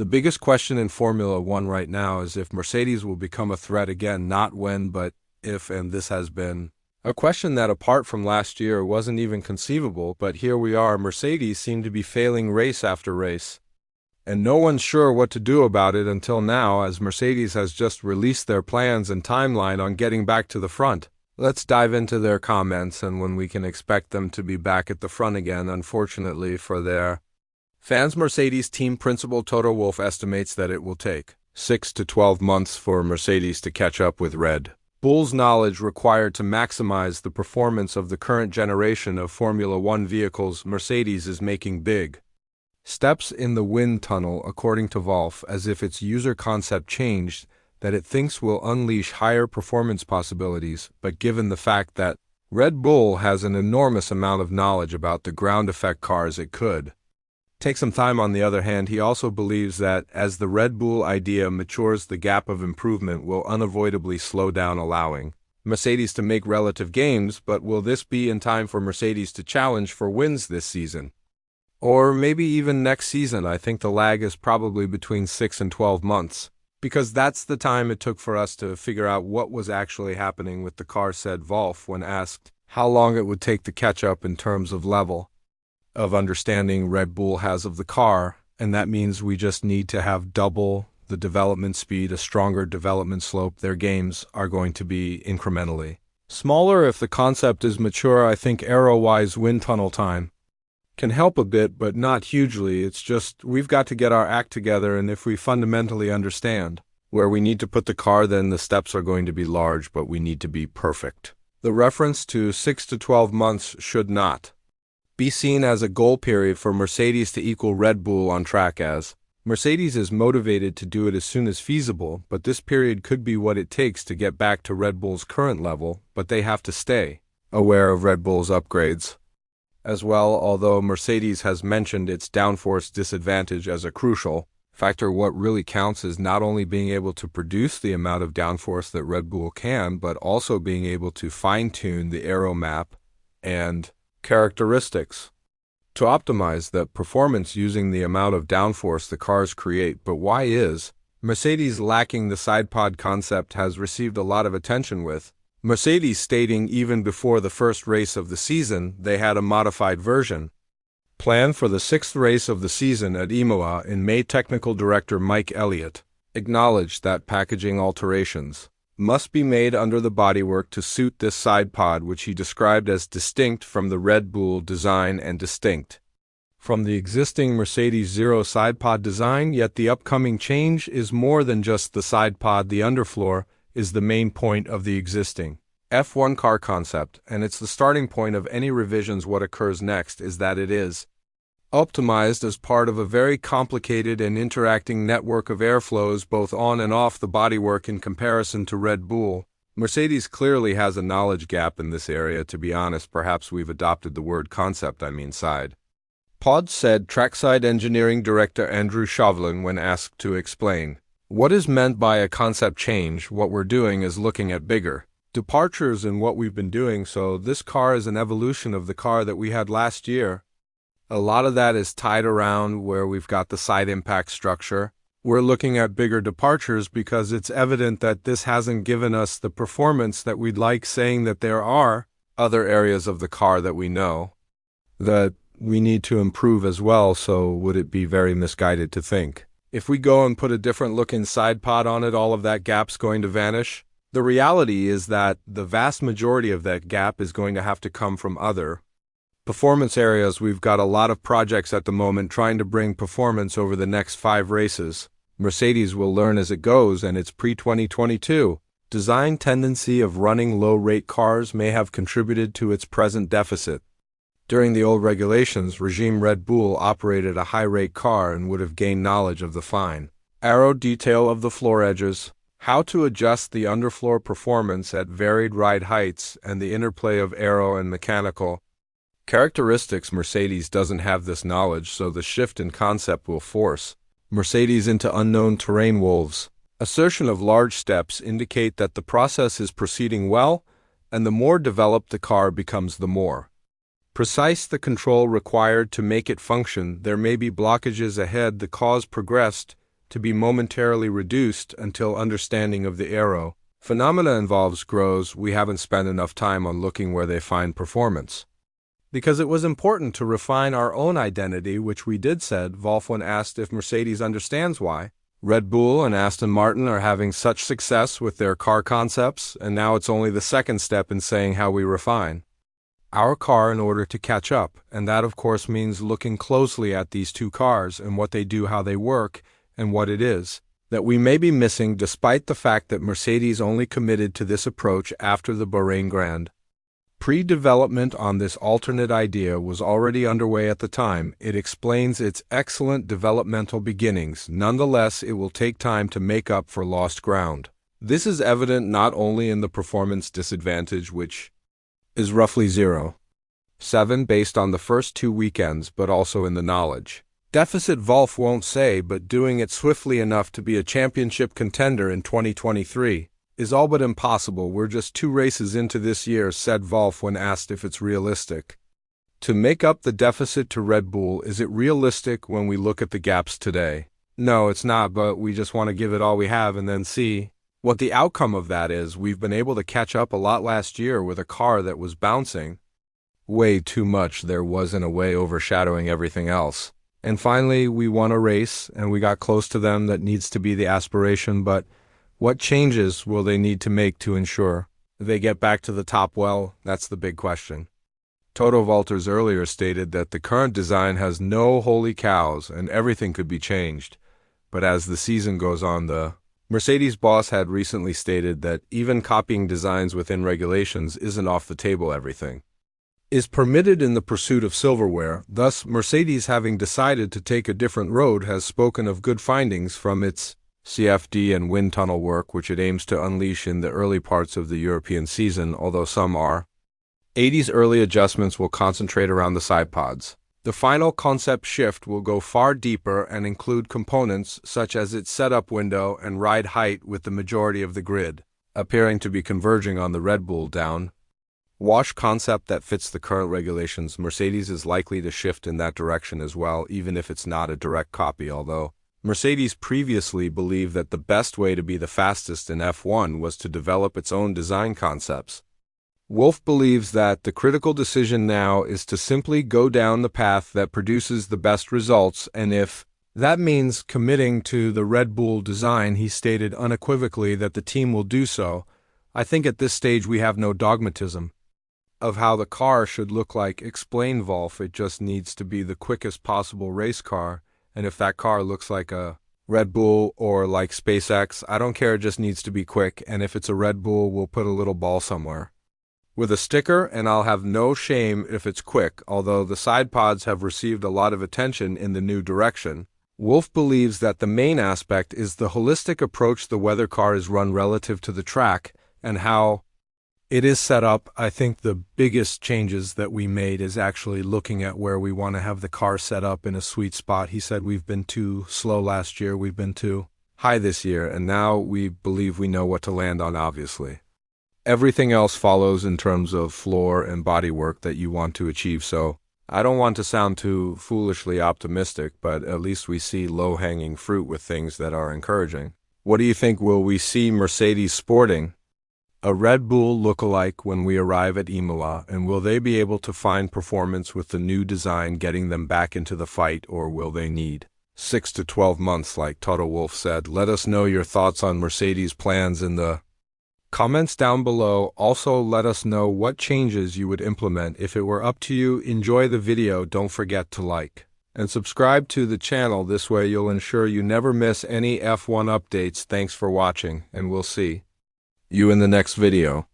The biggest question in Formula One right now is if Mercedes will become a threat again, not when, but if, and this has been a question that apart from last year wasn't even conceivable, but here we are. Mercedes seem to be failing race after race, and no one's sure what to do about it until now, as Mercedes has just released their plans and timeline on getting back to the front. Let's dive into their comments and when we can expect them to be back at the front again. Unfortunately for their fans, Mercedes team principal Toto Wolff estimates that it will take 6 to 12 months for Mercedes to catch up with Red Bull's knowledge required to maximize the performance of the current generation of Formula One vehicles. Mercedes is making big steps in the wind tunnel, according to Wolff, as if its user concept changed that it thinks will unleash higher performance possibilities, but given the fact that Red Bull has an enormous amount of knowledge about the ground effect cars, it could take some time. On the other hand, he also believes that as the Red Bull idea matures, the gap of improvement will unavoidably slow down, allowing Mercedes to make relative gains. But will this be in time for Mercedes to challenge for wins this season? Or maybe even next season? I think the lag is probably between 6 and 12 months, because that's the time it took for us to figure out what was actually happening with the car, said Wolff when asked how long it would take to catch up in terms of level of understanding Red Bull has of the car, and that means we just need to have double the development speed, a stronger development slope. Their games are going to be incrementally smaller if the concept is mature. I think aero-wise wind tunnel time can help a bit, but not hugely. It's just we've got to get our act together, and if we fundamentally understand where we need to put the car, then the steps are going to be large, but we need to be perfect. The reference to 6 to 12 months should not be seen as a goal period for Mercedes to equal Red Bull on track, as Mercedes is motivated to do it as soon as feasible, but this period could be what it takes to get back to Red Bull's current level, but they have to stay aware of Red Bull's upgrades as well. Although Mercedes has mentioned its downforce disadvantage as a crucial factor, what really counts is not only being able to produce the amount of downforce that Red Bull can, but also being able to fine-tune the aero map and characteristics to optimize that performance using the amount of downforce the cars create. But why is Mercedes lacking? The sidepod concept has received a lot of attention, with Mercedes stating even before the first race of the season they had a modified version planned for the 6th race of the season at Imola in May. Technical director Mike Elliott acknowledged that packaging alterations must be made under the bodywork to suit this side pod, which he described as distinct from the Red Bull design and distinct from the existing Mercedes Zero side pod design. Yet the upcoming change is more than just the side pod. The underfloor is the main point of the existing F1 car concept, and it's the starting point of any revisions. What occurs next is that it is optimized as part of a very complicated and interacting network of airflows both on and off the bodywork. In comparison to Red Bull, Mercedes clearly has a knowledge gap in this area. To be honest, perhaps we've adopted the word concept, side pod, said trackside engineering director Andrew Chauvelin when asked to explain what is meant by a concept change. What we're doing is looking at bigger departures in what we've been doing. So this car is an evolution of the car that we had last year. A lot of that is tied around where we've got the side impact structure. We're looking at bigger departures because it's evident that this hasn't given us the performance that we'd like, saying that there are other areas of the car that we know that we need to improve as well. So would it be very misguided to think if we go and put a different looking side pod on it, all of that gap's going to vanish? The reality is that the vast majority of that gap is going to have to come from other performance areas. We've got a lot of projects at the moment trying to bring performance over the next 5 races. Mercedes will learn as it goes, and its pre-2022 design tendency of running low-rate cars may have contributed to its present deficit. During the old regulations regime, Red Bull operated a high-rate car and would have gained knowledge of the fine aero detail of the floor edges, how to adjust the underfloor performance at varied ride heights, and the interplay of aero and mechanical characteristics. Mercedes doesn't have this knowledge, so the shift in concept will force Mercedes into unknown terrain. Wolff's assertion of large steps indicate that the process is proceeding well, and the more developed the car becomes, the more precise the control required to make it function. There may be blockages ahead. The cause progressed to be momentarily reduced until understanding of the aero phenomena involves grows. We haven't spent enough time on looking where they find performance. Because it was important to refine our own identity, which we did, said Wolf asked if Mercedes understands why Red Bull and Aston Martin are having such success with their car concepts, and now it's only the second step in saying how we refine our car in order to catch up, and that of course means looking closely at these two cars and what they do, how they work, and what it is that we may be missing, despite the fact that Mercedes only committed to this approach after the Bahrain Grand Pre-development on this alternate idea was already underway at the time. It explains its excellent developmental beginnings. Nonetheless, it will take time to make up for lost ground. This is evident not only in the performance disadvantage, which is roughly 0.7 based on the first 2 weekends, but also in the knowledge deficit Wolf won't say, but doing it swiftly enough to be a championship contender in 2023 is all but impossible. We're just 2 races into this year, said Wolf when asked if it's realistic to make up the deficit to Red Bull. Is it realistic when we look at the gaps today? No, it's not, but we just want to give it all we have and then see what the outcome of that is. We've been able to catch up a lot last year with a car that was bouncing way too much. There was, in a way, overshadowing everything else. And finally, we won a race, and we got close to them. That needs to be the aspiration, but what changes will they need to make to ensure they get back to the top? Well, that's the big question. Toto Wolters earlier stated that the current design has no holy cows and everything could be changed. But as the season goes on, the Mercedes boss had recently stated that even copying designs within regulations isn't off the table. Everything is permitted in the pursuit of silverware. Thus, Mercedes, having decided to take a different road, has spoken of good findings from its CFD and wind tunnel work, which it aims to unleash in the early parts of the European season, although some R80's early adjustments will concentrate around the side pods. The final concept shift will go far deeper and include components such as its setup window and ride height, with the majority of the grid appearing to be converging on the Red Bull down wash concept that fits the current regulations. Mercedes is likely to shift in that direction as well, even if it's not a direct copy, although Mercedes previously believed that the best way to be the fastest in F1 was to develop its own design concepts. Wolf believes that the critical decision now is to simply go down the path that produces the best results, and if that means committing to the Red Bull design, he stated unequivocally that the team will do so. I think at this stage we have no dogmatism of how the car should look like, explained Wolf. It just needs to be the quickest possible race car. And if that car looks like a Red Bull or like SpaceX, I don't care, it just needs to be quick. And if it's a Red Bull, we'll put a little ball somewhere with a sticker, and I'll have no shame if it's quick, although the side pods have received a lot of attention in the new direction. Wolf believes that the main aspect is the holistic approach the weather car is run relative to the track and how it is set up. I think the biggest changes that we made is actually looking at where we want to have the car set up in a sweet spot. He said we've been too slow last year, we've been too high this year, and now we believe we know what to land on, obviously. Everything else follows in terms of floor and bodywork that you want to achieve, so I don't want to sound too foolishly optimistic, but at least we see low-hanging fruit with things that are encouraging. What do you think? Will we see Mercedes sporting a Red Bull lookalike when we arrive at Imola, and will they be able to find performance with the new design getting them back into the fight, or will they need 6 to 12 months like Toto Wolff said? Let us know your thoughts on Mercedes' plans in the comments down below. Also, let us know what changes you would implement if it were up to you. Enjoy the video, don't forget to like and subscribe to the channel. This way you'll ensure you never miss any F1 updates. Thanks for watching, and we'll see you in the next video.